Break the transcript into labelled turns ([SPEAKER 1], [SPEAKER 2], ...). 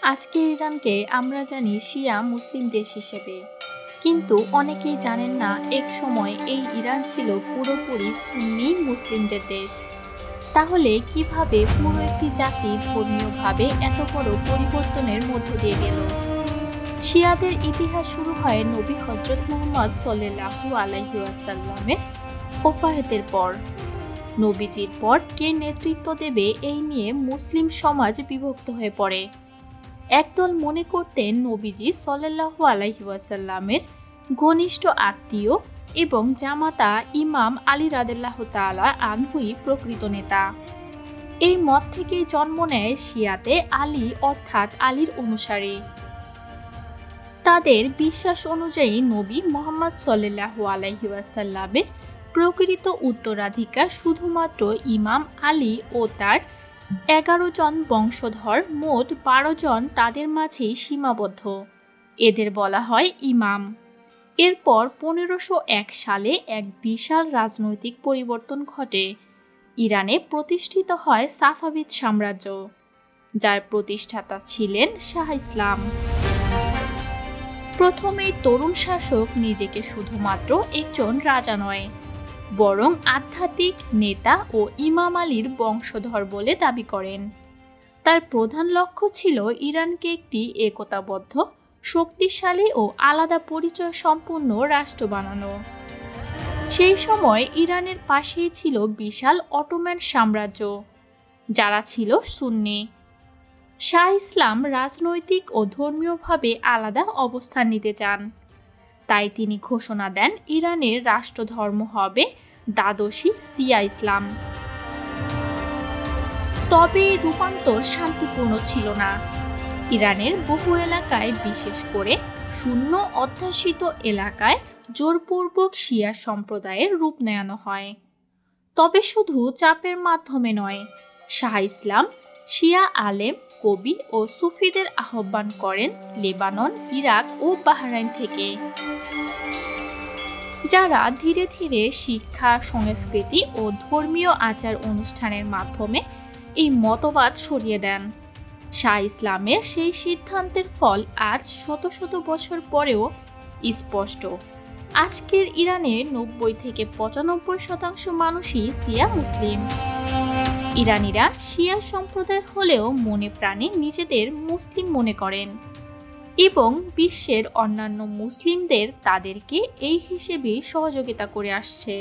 [SPEAKER 1] আজকের ইরানকে আমরা জানি শিয়া মুসলিম দেশ হিসেবে, কিন্তু অনেকেই জানেন না এক সময় এই ইরান ছিল পুরোপুরি সুন্নি মুসলিমদের দেশ। তাহলে কিভাবে পুরো একটি জাতি ধর্মীয়ভাবে এত বড় পরিবর্তনের মধ্য দিয়ে গেল? শিয়াদের ইতিহাস শুরু হয় নবী হযরত মুহাম্মদ সাল্লাল্লাহু আলাইহি ওয়াসাল্লামের ওফাতের পর। নবীজির পর কে নেতৃত্ব দেবে এই নিয়ে মুসলিম সমাজ বিভক্ত হয়ে পড়ে। একদল মনে করতেন নবীজি সাল্লাল্লাহু আলাইহি ওয়াসাল্লামের ঘনিষ্ঠ আত্মীয় এবং জামাতা ইমাম আলী রাদিয়াল্লাহু তাআলা আনহুই প্রকৃত নেতা। এই মত থেকে জন্ম নেয় শিয়াতে আলী অর্থাৎ আলীর অনুসারী। তাদের বিশ্বাস অনুযায়ী নবী মুহাম্মদ সাল্লাল্লাহু আলাইহি ওয়াসাল্লামের প্রকৃত উত্তরাধিকার শুধুমাত্র ইমাম আলী ও তার 11 জন বংশধর, মোট 12 জন তাদের মাঝেই সীমাবদ্ধ। এদের বলা হয় ইমাম। এরপর 1501 সালে এক বিশাল রাজনৈতিক পরিবর্তন ঘটে। ইরানে প্রতিষ্ঠিত হয় সাফাভিদ সাম্রাজ্য, যার প্রতিষ্ঠাতা ছিলেন শাহ ইসলাম। প্রথমেই তরুণ শাসক নিজেকে শুধুমাত্র একজন রাজা নয়, বরং আধ্যাত্মিক নেতা ও ইমাম আলীর বংশধর বলে দাবি করেন। তার প্রধান লক্ষ্য ছিল ইরানকে একটি একতাবদ্ধ, শক্তিশালী ও আলাদা পরিচয় সম্পন্ন রাষ্ট্র বানানো। সেই সময় ইরানের পাশেই ছিল বিশাল অটোমান সাম্রাজ্য, যারা ছিল সুন্নি। শাহ ইসলাম রাজনৈতিক ও ধর্মীয়ভাবে আলাদা অবস্থান নিতে চান। তাই তিনি ঘোষণা দেন ইরানের রাষ্ট্রধর্ম হবে দ্বাদশী শিয়া ইসলাম। তবে এই রূপান্তর শান্তিপূর্ণ ছিল না। ইরানের বহু এলাকায়, বিশেষ করে শূন্য অধ্যাসিত এলাকায় জোরপূর্বক শিয়া সম্প্রদায়ের রূপ নেওয়ানো হয়। তবে শুধু চাপের মাধ্যমে নয়, শাহ ইসলাম শিয়া আলেম, কবি ও সুফিদের আহ্বান করেন লেবানন, ইরাক ও বাহরাইন থেকে, যারা ধীরে ধীরে শিক্ষা, সংস্কৃতি ও ধর্মীয় আচার অনুষ্ঠানের মাধ্যমে এই মতবাদ সরিয়ে দেন। শাহ ইসলামের সেই সিদ্ধান্তের ফল আজ শত শত বছর পরেও স্পষ্ট। আজকের ইরানের 90 থেকে 95% মানুষই শিয়া মুসলিম। ইরানিরা শিয়া সম্প্রদায় হলেও মনে প্রাণে নিজেদের মুসলিম মনে করেন এবং বিশ্বের অন্যান্য মুসলিমদের তাদেরকে এই হিসেবেই সহযোগিতা করে আসছে।